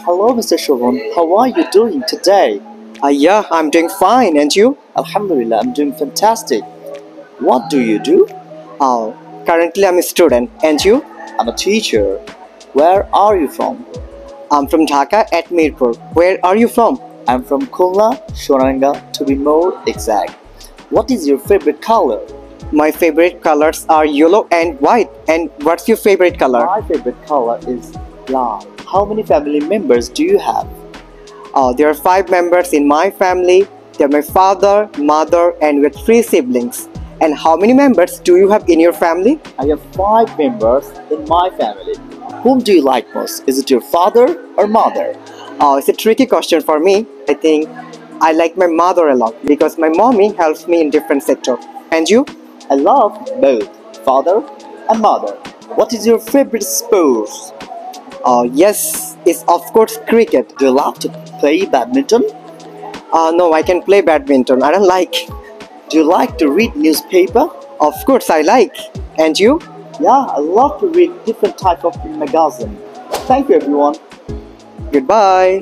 Hello, Mr. Shobhan. How are you doing today? Yeah, I'm doing fine. And you? Alhamdulillah, I'm doing fantastic. What do you do? Oh, currently I'm a student. And you? I'm a teacher. Where are you from? I'm from Dhaka at Mirpur. Where are you from? I'm from Khulna, Shoranga, to be more exact. What is your favorite color? My favorite colors are yellow and white. And what's your favorite color? My favorite color is black. How many family members do you have? There are 5 members in my family. They're my father, mother, and with 3 siblings. And how many members do you have in your family? I have 5 members in my family. Whom do you like most? Is it your father or mother? It's a tricky question for me. I think I like my mother a lot because my mommy helps me in different sectors. And you? I love both father and mother. What is your favorite sport? Yes, it's of course cricket. Do you love to play badminton? No, I can play badminton. I don't like. Do you like to read newspaper? Of course, I like. And you? Yeah, I love to read different type of magazine. Thank you, everyone. Goodbye.